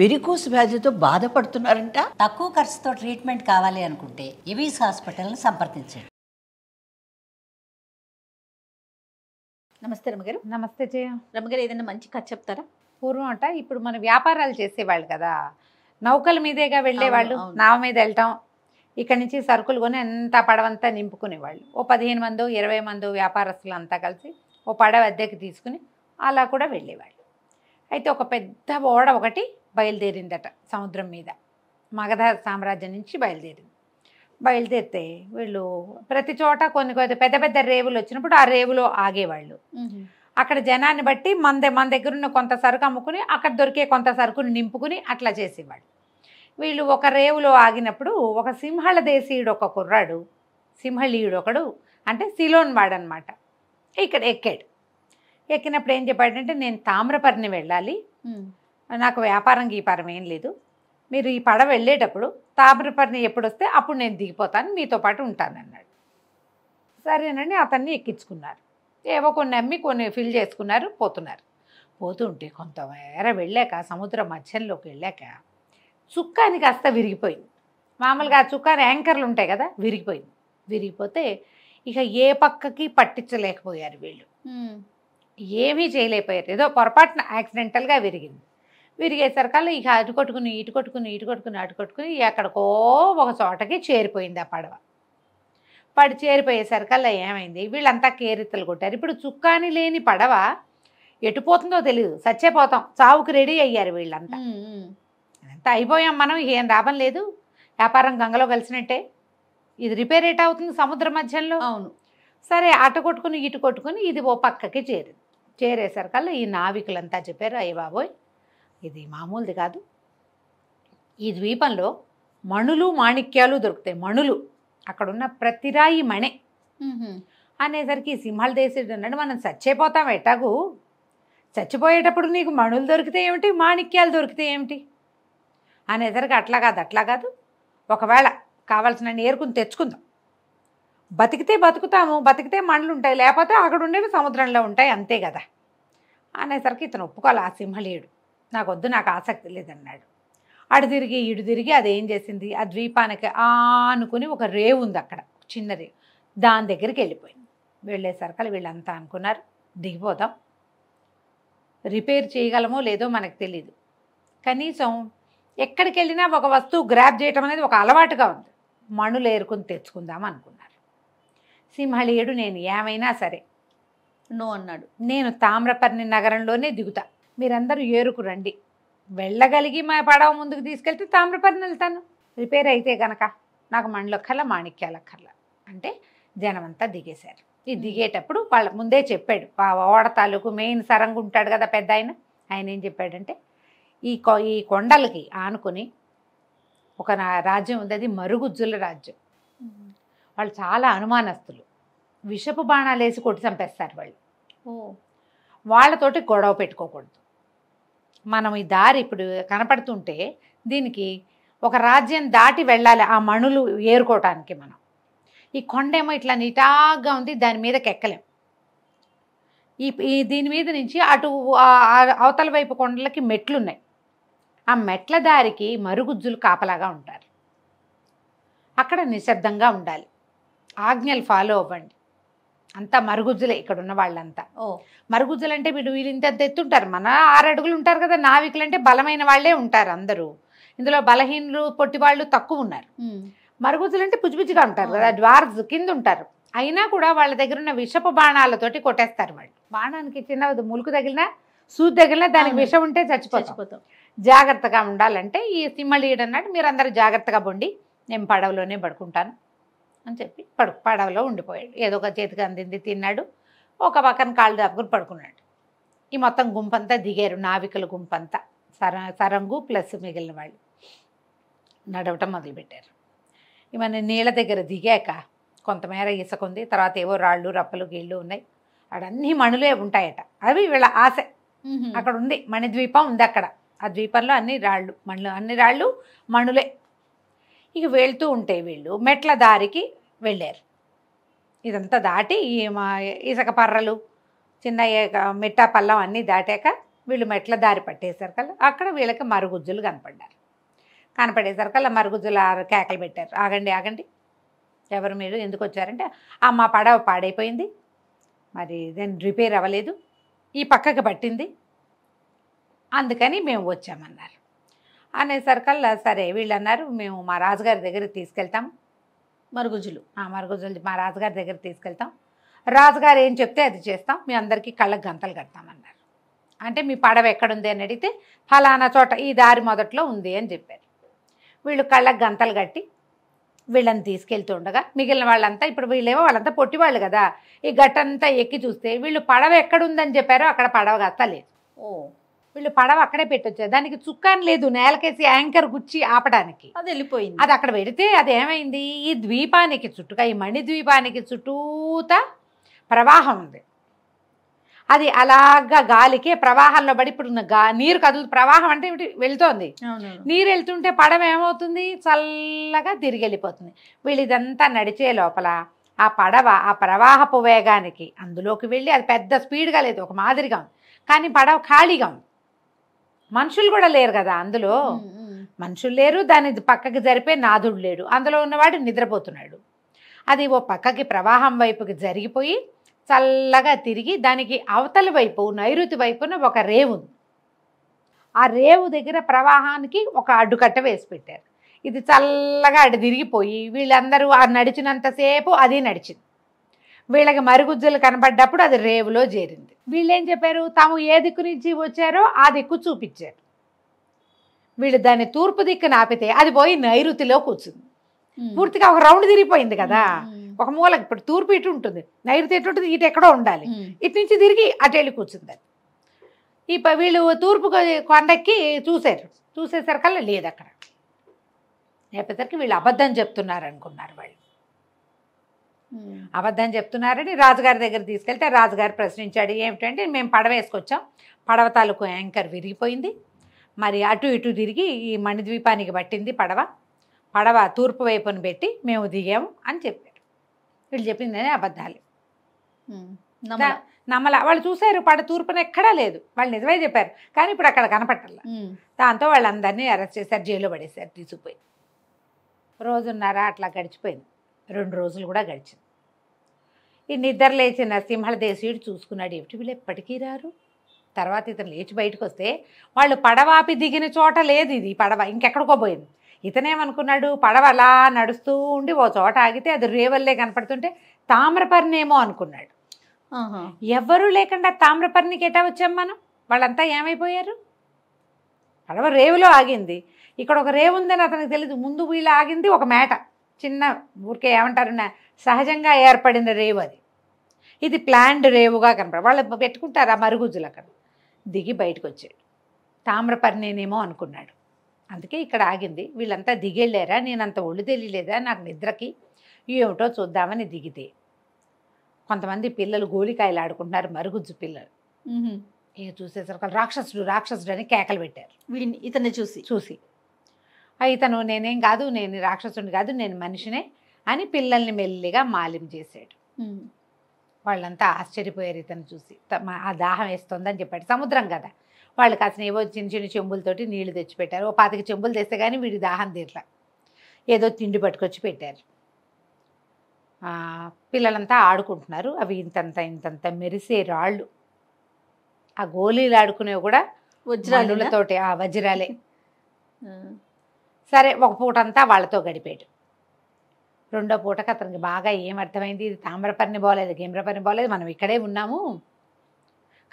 Varicose వ్యాధితో బాధపడుతున్నారంట. తక్కువ ఖర్చుతో ట్రీట్మెంట్ కావాలి అనుకుంటే ఎవిస్ హాస్పిటల్ని సంప్రదించండి. నమస్తే రమ్మగారు. నమస్తే జయ. రమ్మగారు, ఏదైనా మంచి కథ చెప్తారా? పూర్వం అట ఇప్పుడు మన వ్యాపారాలు చేసేవాళ్ళు కదా, నౌకల మీదేగా వెళ్ళేవాళ్ళు. నావ మీద వెళ్ళటం, ఇక్కడి నుంచి సరుకులు కొని అంతా పడవంతా నింపుకునేవాళ్ళు. ఓ 15 మందో 20 మందో వ్యాపారస్తులు అంతా కలిసి ఓ పడవ అద్దెకి తీసుకుని అలా కూడా వెళ్ళేవాళ్ళు. అయితే ఒక పెద్ద ఓడ ఒకటి బయలుదేరిందట సముద్రం మీద. మగధ సామ్రాజ్యం నుంచి బయలుదేరితే వీళ్ళు ప్రతి చోట కొన్ని పెద్ద పెద్ద రేవులు వచ్చినప్పుడు ఆ రేవులో ఆగేవాళ్ళు. అక్కడ జనాన్ని బట్టి మన దగ్గర ఉన్న కొంత సరుకు అమ్ముకుని అక్కడ దొరికే కొంత సరుకుని నింపుకుని అట్లా చేసేవాళ్ళు. వీళ్ళు ఒక రేవులో ఆగినప్పుడు ఒక సింహళ దేశీయుడు ఒక కుర్రాడు, సింహళీయుడు ఒకడు, అంటే సిలోన్ వాడనమాట, ఇక్కడ ఎక్కినప్పుడు ఏం చెప్పాడంటే, నేను తామ్రపర్ణి వెళ్ళాలి, నాకు వ్యాపారం గీపారం ఏం లేదు, మీరు ఈ పడవ వెళ్ళేటప్పుడు తామ్రపర్ణి ఎప్పుడు వస్తే అప్పుడు నేను దిగిపోతాను, మీతో పాటు ఉంటానన్నాడు. సరేనండి, అతన్ని ఎక్కించుకున్నారు. ఏవో కొన్ని అమ్మి కొన్ని ఫిల్ చేసుకున్నారు, పోతుంటే కొంతమేర వెళ్ళాక సముద్ర మధ్యంలోకి వెళ్ళాక చుక్కాని కాస్త విరిగిపోయింది. మామూలుగా ఆ చుక్కాని యాంకర్లు ఉంటాయి కదా, విరిగిపోతే ఇక ఏ పక్కకి పట్టించలేకపోయారు వీళ్ళు, ఏమీ చేయలేకపోయారు. ఏదో పొరపాటున యాక్సిడెంటల్గా విరిగేసరికల్లా ఇక అటు కొట్టుకుని ఎక్కడికో ఒక చోటకి చేరిపోయింది ఆ పడవ. చేరిపోయేసరికల్లా ఏమైంది, వీళ్ళంతా కేరెత్తలు కొట్టారు. ఇప్పుడు చుక్కాని లేని పడవ ఎటుపోతుందో తెలియదు, చచ్చేపోతాం, చావుకు రెడీ అయ్యారు వీళ్ళంతా. అంతా అయిపోయాం మనం, ఏం లాభం లేదు, వ్యాపారం గంగలో కలిసినట్టే, ఇది రిపేర్ ఎట్ అవుతుంది సముద్ర మధ్యంలో. అవును. సరే అటు కొట్టుకుని ఇది ఓ పక్కకి చేరేసరికల్లా ఈ నావికులంతా చెప్పారు, అయ్య బాబోయ్ ఇది మామూలుది కాదు, ఈ ద్వీపంలో మణులు మాణిక్యాలు దొరుకుతాయి, మణులు అక్కడున్న ప్రతి రాయి మణే అనేసరికి ఈ సింహళ దేశీయుడు అన్నాడు, మనం చచ్చిపోతాం ఎట్టాగు, చచ్చిపోయేటప్పుడు నీకు మణులు దొరికితే ఏమిటి, మాణిక్యాలు దొరికితే ఏమిటి అనేసరికి అట్లా కాదు, ఒకవేళ కావాల్సిన ఏరుకుని తెచ్చుకుందాం, బతికితే బతుకుతాము, బతికితే మణులు ఉంటాయి, లేకపోతే అక్కడ ఉండేవి సముద్రంలో ఉంటాయి, అంతే కదా అనేసరికి ఇతను ఒప్పుకోవాలి. ఆ సింహళీయుడు నాకొద్దు, నాకు ఆసక్తి లేదన్నాడు. అటు తిరిగి ఇటు తిరిగి అదేం చేసింది, ఆ ద్వీపానికి అనుకుని ఒక రేవు ఉంది అక్కడ, చిన్న రేవు, దాని దగ్గరికి వెళ్ళిపోయింది. వెళ్ళేసరికి వీళ్ళంతా అనుకున్నారు, దిగిపోదాం, రిపేర్ చేయగలమో లేదో మనకు తెలీదు, కనీసం ఎక్కడికి వెళ్ళినా ఒక వస్తువు గ్రాప్ చేయటం అనేది ఒక అలవాటుగా ఉంది, మణులు ఏరుకుని తెచ్చుకుందాం అనుకున్నారు. సింహళీయుడు నేను ఏమైనా సరే నో అన్నాడు, నేను తామ్రపర్ణి నగరంలోనే దిగుతా, మీరందరూ ఏరుకు రండి, వెళ్ళగలిగి మా పడవ ముందుకు తీసుకెళ్తే తామ్రపర్ణి వెళ్తాను, రిపేర్ అయితే కనుక నాకు మణులక్కర్లా మాణిక్యాలక్కర్లా అంటే జనమంతా దిగేశారు. ఈ దిగేటప్పుడు వాళ్ళ ముందే చెప్పాడు, ఆ ఓడ తాలూకు మెయిన్ సరంగు ఉంటాడు కదా పెద్ద ఆయన ఏం చెప్పాడంటే, ఈ కొండలకి ఆనుకొని ఒక రాజ్యం ఉంది, అది మరుగుజ్జుల రాజ్యం. వాళ్ళు చాలా అనుమానస్తులు, విషపు బాణాలు వేసి కొట్టి చంపేస్తారు వాళ్ళు. వాళ్ళతోటి గొడవ పెట్టుకోకూడదు, మనం ఈ దారి ఇప్పుడు కనపడుతుంటే దీనికి ఒక రాజ్యం దాటి వెళ్ళాలి ఆ మణులు ఏరుకోవటానికి. మనం ఈ కొండేమో ఇట్లా నిటాగ్గా ఉంది, దాని మీదకి ఎక్కలేం, ఈ దీని మీద నుంచి అటు అవతల వైపు కొండలకి మెట్లున్నాయి, ఆ మెట్ల దారికి మరుగుజ్జులు కాపలాగా ఉంటారు, అక్కడ నిశ్శబ్దంగా ఉండాలి, ఆజ్ఞలు ఫాలో అవ్వండి, అంతా మరుగుజ్జులే ఇక్కడ ఉన్న వాళ్ళంతా. మరుగుజ్జులు అంటే వీళ్ళు ఇంత ఎత్తుంటారు, మన 6 అడుగులు ఉంటారు కదా, నావికులు అంటే బలమైన వాళ్ళే ఉంటారు అందరూ, ఇందులో బలహీనులు పొట్టి వాళ్ళు తక్కువ ఉన్నారు. మరుగుజ్జులు అంటే పుచ్చిపుచ్చిగా ఉంటారు కదా, డ్వార్స్ కింద ఉంటారు, అయినా కూడా వాళ్ళ దగ్గర ఉన్న విషపు బాణాలతోటి కొట్టేస్తారు వాళ్ళు. బాణానికి చిన్న ములుకు తగిలినా సూది తగిలినా దానికి విషం ఉంటే చచ్చిపోతాం, జాగ్రత్తగా ఉండాలంటే ఈ సింహళీయుడు అన్నాడు, మీరందరూ జాగ్రత్తగా పొండి, నేను పడవలోనే పడుకుంటాను అని చెప్పి పడవలో ఉండిపోయాడు. ఏదో ఒక చేతికి అందింది తిన్నాడు, ఒక పక్కన కాళ్ళు దాపుకుని పడుకున్నాడు. ఈ మొత్తం గుంపంతా దిగారు, నావికుల గుంపంతా, సరంగు ప్లస్ మిగిలిన వాళ్ళు నడవటం మొదలుపెట్టారు. ఇవన్నీ నీళ్ళ దగ్గర దిగాక కొంతమేర ఇసుక ఉంది, తర్వాత ఏవో రాళ్ళు రప్పలు గీళ్ళు ఉన్నాయి, అడన్నీ మణులే ఉంటాయట, అవి వీళ్ళ ఆశ. అక్కడ ఉంది మణిద్వీపం ఉంది, అక్కడ ఆ ద్వీపంలో అన్ని రాళ్ళు మణులే. ఇక వెళ్తూ ఉంటే వీళ్ళు మెట్ల దారికి వెళ్ళారు, ఇదంతా దాటి ఈ ఇసుక పర్రలు చిన్న మిట్టా పల్లం అన్నీ దాటాక వీళ్ళు మెట్ల దారి పట్టేసరికల్లా అక్కడ వీళ్ళకి మరుగుజ్జులు కనపడేసరికల్లా మరుగుజ్జులు కేకలు పెట్టారు, ఆగండి ఆగండి, ఎవరు మీరు, ఎందుకు వచ్చారంటే మా పడవ పాడైపోయింది, మరి దాన్ని రిపేర్ అవ్వలేదు, ఈ పక్కకి పట్టింది, అందుకని మేము వచ్చామన్నారు. అనేసరికల్లా సరే వీళ్ళు అన్నారు, మేము మా రాజుగారి దగ్గరికి తీసుకెళ్తాం, మరుగుజ్జులు మరుగుజ్జులు మా రాజుగారి దగ్గరికి తీసుకెళ్తాం, రాజుగారు ఏం చెప్తే అది చేస్తాం, మీ అందరికీ కళ్ళకు గంతలు కడతామన్నారు. అంటే మీ పడవ ఎక్కడుంది అని అడిగితే ఫలానా చోట ఈ దారి మొదట్లో ఉంది అని చెప్పారు. వీళ్ళు కళ్ళకు గంతలు కట్టి వీళ్ళని తీసుకెళ్తుండగా మిగిలిన వాళ్ళంతా, ఇప్పుడు వీళ్ళేమో వాళ్ళంతా పొట్టివాళ్ళు కదా, ఈ గట్టంతా ఎక్కి చూస్తే వీళ్ళు పడవ ఎక్కడుందని చెప్పారో అక్కడ పడవ గత్తలేదు. ఓ వీళ్ళు పడవ అక్కడే పెట్టొచ్చారు, దానికి చుక్కాని లేదు, నేలకేసి యాంకర్ గుచ్చి ఆపడానికి. అది వెళ్ళిపోయింది. అది అక్కడ పెడితే అది ఏమైంది, ఈ ద్వీపానికి చుట్టుగా, ఈ మణి ద్వీపానికి చుట్టూతా ప్రవాహం ఉంది. అది అలాగా గాలికి ప్రవాహంలో పడి, ఇప్పుడు నీరు కదులు, ప్రవాహం అంటే ఏమిటి, వెళ్తోంది, నీరు వెళ్తుంటే పడవ ఏమవుతుంది, చల్లగా తిరిగి వెళ్ళిపోతుంది. వీళ్ళు ఇదంతా నడిచే లోపల ఆ పడవ ఆ ప్రవాహపు వేగానికి అందులోకి వెళ్ళి, అది పెద్ద స్పీడ్గా లేదు, ఒక మాదిరిగా ఉంది, కానీ పడవ ఖాళీగా ఉంది, మనుషులు కూడా లేరు కదా అందులో, మనుషులు లేరు, దాని పక్కకి జరిపే నాదుడు లేడు, అందులో ఉన్నవాడు నిద్రపోతున్నాడు. అది ఓ పక్కకి ప్రవాహం వైపుకి జరిగిపోయి చల్లగా తిరిగి దానికి అవతల వైపు నైరుతి వైపున ఒక రేవు ఉంది. ఆ రేవు దగ్గర ప్రవాహానికి ఒక అడ్డుకట్ట వేసి పెట్టారు. ఇది చల్లగా అటు తిరిగిపోయి వీళ్ళందరూ ఆ నడిచినంతసేపు అది నడిచింది. వీళ్ళకి మరుగుజ్జులు కనబడ్డప్పుడు అది రేవులో చేరింది. వీళ్ళేం చెప్పారు, తాము ఏ దిక్కు నుంచి వచ్చారో ఆ దిక్కు చూపించారు. వీళ్ళు దాన్ని తూర్పు దిక్కున ఆపితే అది పోయి నైరుతిలో కూర్చుంది. పూర్తిగా ఒక రౌండ్ తిరిగిపోయింది కదా, ఒక మూలకి. ఇప్పుడు తూర్పు ఇటు ఉంటుంది, నైరుతి ఎటు ఉంటుంది, ఇటు ఎక్కడో ఉండాలి, ఇటు నుంచి తిరిగి అటు వెళ్ళి కూర్చుంది. వీళ్ళు తూర్పు కొండకి చూసేసరికల్లా లేదు అక్కడ. లేకపోతే వీళ్ళు అబద్ధం చెప్తున్నారు అనుకున్నారు. వాళ్ళు అబద్ధం చెప్తున్నారని రాజుగారి దగ్గర తీసుకెళ్తే రాజుగారు ప్రశ్నించాడు, ఏమిటంటే మేము పడవ వేసుకొచ్చాం, పడవ తాలూకు యాంకర్ విరిగిపోయింది, మరి అటు ఇటు తిరిగి ఈ మణిద్వీపానికి పట్టింది పడవ తూర్పు వైపును పెట్టి మేము దిగాము అని చెప్పారు. వీళ్ళు చెప్పిందని అబద్ధాలు. నమ్మల. వాళ్ళు చూశారు తూర్పున ఎక్కడా లేదు, వాళ్ళు నిజమే చెప్పారు, కానీ ఇప్పుడు అక్కడ కనపట్టాల. దాంతో వాళ్ళందరినీ అరెస్ట్ చేశారు, జైల్లో పడేశారు, తీసుకుపోయి. రోజున్నర అట్లా గడిచిపోయింది, 2 రోజులు కూడా గడిచింది. ఈ నిద్ర లేచిన సింహళ దేశీయుడు చూసుకున్నాడు, ఏమిటి వీళ్ళు ఎప్పటికీ రారు. తర్వాత ఇతను లేచి బయటకు వస్తే వాళ్ళు పడవాపి దిగిన చోట లేదు, ఇది పడవ ఇంకెక్కడికో పోయింది. ఇతనేమనుకున్నాడు, పడవ అలా నడుస్తూ ఉండి ఓ చోట ఆగితే అది రేవల్లే కనపడుతుంటే తామ్రపర్ణేమో అనుకున్నాడు. ఎవరు లేకుండా తామ్రపర్ణికి ఎటా వచ్చాం మనం, వాళ్ళంతా ఏమైపోయారు. పడవ రేవులో ఆగింది, ఇక్కడ ఒక రేవు ఉందని అతనికి తెలియదు. ముందు వీళ్ళు ఆగింది ఒక మేట, చిన్న ఊరికే ఏమంటారు సహజంగా ఏర్పడిన రేవు అది. ఇది ప్లాండ్ రేవుగా కనపడ, వాళ్ళు పెట్టుకుంటారు ఆ మరుగుజ్జులు. అక్కడ దిగి బయటకు వచ్చాడు, తామ్రపర్ణేనేమో అనుకున్నాడు, అందుకే ఇక్కడ ఆగింది. వీళ్ళంతా దిగెళ్ళారా, నేను అంత ఒళ్ళు తెలియలేదా నాకు నిద్రకి, ఏమిటో చూద్దామని దిగితే కొంతమంది పిల్లలు గోలికాయలు ఆడుకుంటున్నారు, మరుగుజ్జు పిల్లలు. ఇక చూసేసరికి రాక్షసుడు అని కేకలు పెట్టారు. ఇతన్ని చూసి ఇతను నేనేం కాదు, నేను రాక్షసుని కాదు, నేను మనిషినే అని పిల్లల్ని మెల్లిగా మాలిం చేశాడు. వాళ్ళంతా ఆశ్చర్యపోయారు ఇతను చూసి. ఆ దాహం వేస్తుందని చెప్పాడు, సముద్రం కదా, వాళ్ళు కాసిన ఏవో చిన్న చిన్న చెంబులతోటి నీళ్లు తెచ్చిపెట్టారు. ఓ 25 చెంబులు తెస్తే కానీ వీడి దాహం తీరలా, ఏదో తిండి పట్టుకొచ్చి పెట్టారు. పిల్లలంతా ఆడుకుంటున్నారు, అవి ఇంతంత మెరిసే రాళ్ళు, ఆ గోళీలు ఆడుకునేవి కూడా వజ్రాలతోటి, ఆ వజ్రాలే. సరే ఒక పూట అంతా వాళ్ళతో గడిపాడు. 2వ పూటకి అతనికి బాగా ఏమర్థమైంది, ఇది తామ్రపర్ణి పోలేదు, గిమ్రపర్ణి పోలేదు, మనం ఇక్కడే ఉన్నాము.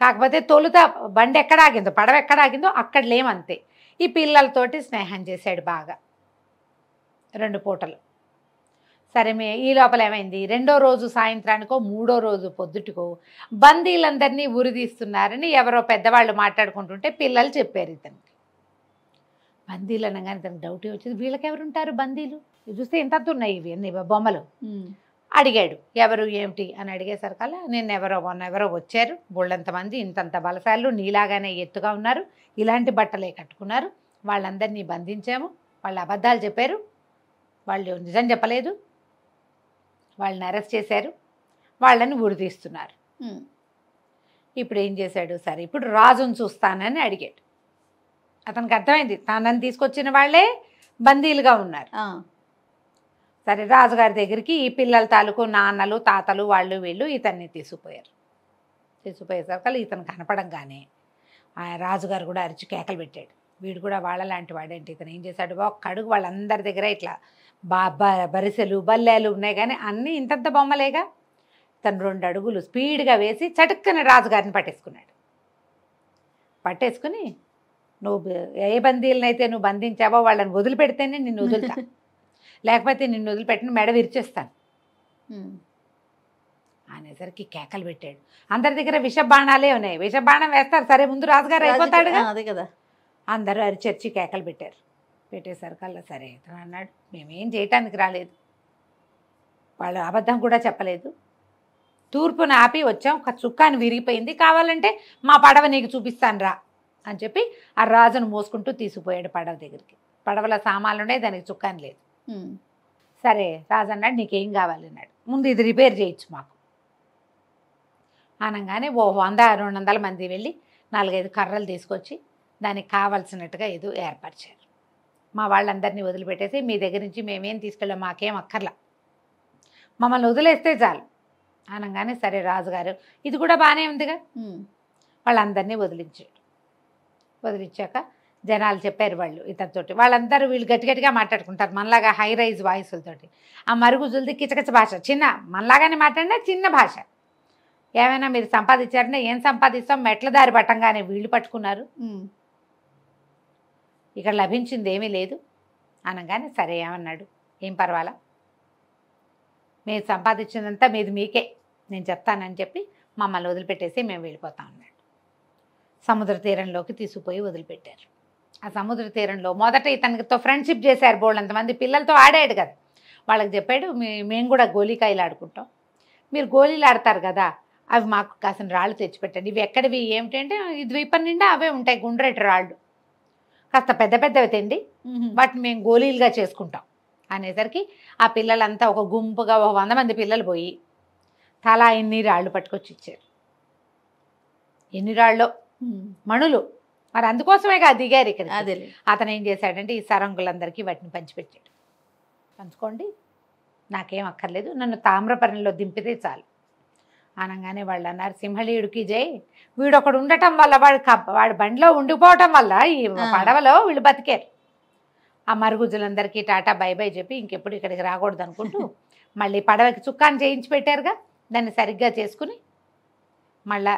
కాకపోతే తొలుత బండి ఎక్కడ ఆగిందో, పడవ ఎక్కడ ఆగిందో అక్కడ లేమంతే. ఈ పిల్లలతోటి స్నేహం చేశాడు బాగా 2 పూటలు. సరే ఈ లోపల ఏమైంది, 2వ రోజు సాయంత్రానికో 3వ రోజు పొద్దుటికో బందీలందరినీ ఉరిదీస్తున్నారని ఎవరో పెద్దవాళ్ళు మాట్లాడుకుంటుంటే పిల్లలు చెప్పారు ఇతనికి. బందీలు అనగానే ఇతనికి డౌట్ వచ్చింది, వీళ్ళకెవరుంటారు బందీలు, చూస్తే ఇంత ఉన్నాయి ఇవి అన్ని బొమ్మలు. అడిగాడు ఎవరు ఏమిటి అని అడిగేసరికల్లా మొన్నెవరో వచ్చారు, బోళ్ళంతమంది, ఇంతంత బలశాలు, నీలాగానే ఎత్తుగా ఉన్నారు, ఇలాంటి బట్టలే కట్టుకున్నారు, వాళ్ళందరినీ బంధించాము, వాళ్ళు అబద్ధాలు చెప్పారు, వాళ్ళు నిజం చెప్పలేదు, వాళ్ళని అరెస్ట్ చేశారు, వాళ్ళని ఉరితీస్తున్నారు. ఇప్పుడు ఏం చేశాడు, సరే ఇప్పుడు రాజును చూస్తానని అడిగాడు. అతనికి అర్థమైంది తానని తీసుకొచ్చిన వాళ్ళే బందీలుగా ఉన్నారు. సరే రాజుగారి దగ్గరికి ఈ పిల్లల తాలూకు నాన్నలు తాతలు వాళ్ళు వీళ్ళు ఇతన్ని తీసుకుపోయారు. తీసుకుపోయేసరికి ఇతను కనపడంగానే ఆ రాజుగారు కూడా అరిచి కేకలు పెట్టాడు. వీడు కూడా వాళ్ళ లాంటి వాడేంటి, ఇతను ఏం చేశాడు, ఒక్క అడుగు వాళ్ళందరి దగ్గర ఇట్లా బరిసెలు బల్లేలు ఉన్నాయి కానీ అన్నీ ఇంతంత బొమ్మలేగా. తను 2 అడుగులు స్పీడ్గా వేసి చటుక్కన రాజుగారిని పట్టేసుకున్నాడు. పట్టేసుకుని నువ్వు ఏ బందీలనైతే నువ్వు బంధించావో వాళ్ళని వదిలిపెడితేనే నిన్ను వదులుతా, లేకపోతే నిన్ను వదిలిపెట్టిన మెడ విరిచేస్తాను అనేసరికి కేకలు పెట్టాడు. అందరి దగ్గర విషబాణాలే ఉన్నాయి, విషబాణం వేస్తారు, సరే ముందు రాజుగారు అయిపోతాడు అదే కదా. అందరూ అరిచర్చి కేకలు పెట్టారు. పెట్టేసరికల్లా సరే ఇతను అన్నాడు, మేమేం చేయటానికి రాలేదు, వాళ్ళు అబద్ధం కూడా చెప్పలేదు, తూర్పున ఆపి వచ్చాం, ఒక చుక్కాని విరిగిపోయింది, కావాలంటే మా పడవ నీకు చూపిస్తాను రా అని చెప్పి ఆ రాజును మోసుకుంటూ తీసుకుపోయాడు పడవ దగ్గరికి. పడవల సామాన్లు ఉన్నాయి, దానికి చుక్కాని లేదు. సరే రాజు అన్నాడు, నీకేం కావాలి అన్నాడు. ముందు ఇది రిపేర్ చేయొచ్చు మాకు అనగానే 100-200 మంది వెళ్ళి 4-5 కర్రలు తీసుకొచ్చి దానికి కావాల్సినట్టుగా ఏదో ఏర్పరిచారు. మా వాళ్ళందరినీ వదిలిపెట్టేసి మీ దగ్గర నుంచి మేమేం తీసుకెళ్ళాం, మాకేం అక్కర్లా, మమ్మల్ని వదిలేస్తే చాలు అనగానే సరే రాజుగారు ఇది కూడా బాగానే ఉందిగా, వాళ్ళందరినీ వదిలించాడు. వదిలించాక జనాలు చెప్పారు వాళ్ళు ఇతనితోటి, వాళ్ళందరూ వీళ్ళు గట్టిగా మాట్లాడుకుంటారు మనలాగా హై రైజ్ వాయిస్లతోటి. ఆ మరుగుజులది కిచకిచ భాష, చిన్న మనలాగానే మాట్లాడినా చిన్న భాష. ఏమైనా మీరు సంపాదించారంటే ఏం సంపాదిస్తాం, మెట్ల దారి పట్టంగానే వీళ్ళు పట్టుకున్నారు, ఇక్కడ లభించింది ఏమీ లేదు అనగానే సరే ఏమన్నాడు, ఏం పర్వాలా, మీరు సంపాదించిందంతా మీది మీకే, నేను చెప్తానని చెప్పి మమ్మల్ని వదిలిపెట్టేసి మేము వెళ్ళిపోతాం అన్నాడు. సముద్ర తీరంలోకి తీసుకుపోయి వదిలిపెట్టారు. ఆ సముద్ర తీరంలో మొదట ఇతనితో ఫ్రెండ్షిప్ చేశారు, బోళ్ళంతమంది పిల్లలతో ఆడాడు కదా, వాళ్ళకి చెప్పాడు మేము కూడా గోళీకాయలు ఆడుకుంటాం, మీరు గోళీలు ఆడతారు కదా, అవి మాకు కాసిన రాళ్ళు తెచ్చిపెట్టండి, ఇవి ఎక్కడివి ఏమిటంటే ఈ ద్వీపం నిండా అవే ఉంటాయి గుండ్రటి రాళ్ళు, కాస్త పెద్ద పెద్దవి తెండి, వాటిని మేము గోళీలుగా చేసుకుంటాం అనేసరికి ఆ పిల్లలంతా ఒక గుంపుగా 100 మంది పిల్లలు పోయి తలా ఎన్ని రాళ్ళు పట్టుకొచ్చి ఇచ్చారు. ఎన్ని రాళ్ళు మణులు, మరి అందుకోసమే కదా దిగారు ఇక్కడ. అదే అతను ఏం చేశాడంటే ఈ సరంగులందరికీ వాటిని పంచిపెట్టాడు. పంచుకోండి, నాకేం అక్కర్లేదు, నన్ను తామ్రపర్ణిలో దింపితే చాలు అనగానే వాళ్ళు అన్నారు, సింహళీయుడికి జై, వీడొకడు ఉండటం వల్ల వాడి బండిలో ఉండిపోవటం వల్ల ఈ పడవలో వీళ్ళు బతికారు. ఆ మరుగుజులందరికీ టాటా బై బై చెప్పి ఇంకెప్పుడు ఇక్కడికి రాకూడదు అనుకుంటూ మళ్ళీ పడవకి చుక్కాని చేయించి పెట్టారుగా, దాన్ని సరిగ్గా చేసుకుని మళ్ళా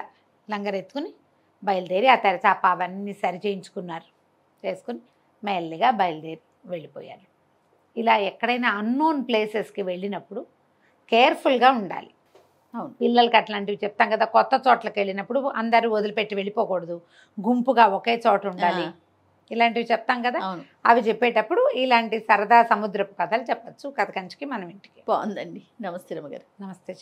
లంగరెత్తుకుని బయలుదేరి ఆ తెరచాప అవన్నీ సరి చేయించుకున్నారు, చేసుకుని మెల్లిగా బయలుదేరి వెళ్ళిపోయారు. ఇలా ఎక్కడైనా అన్నోన్ ప్లేసెస్కి వెళ్ళినప్పుడు కేర్ఫుల్గా ఉండాలి. పిల్లలకి అట్లాంటివి చెప్తాం కదా, కొత్త చోట్లకి వెళ్ళినప్పుడు అందరూ వదిలిపెట్టి వెళ్ళిపోకూడదు, గుంపుగా ఒకే చోట ఉండాలి, ఇలాంటివి చెప్తాం కదా. అవి చెప్పేటప్పుడు ఇలాంటి సరదా సముద్రపు కథలు చెప్పచ్చు కథ కంచికి మనం ఇంటికి. బాగుందండి. నమస్తే రమ్మగారు. నమస్తే.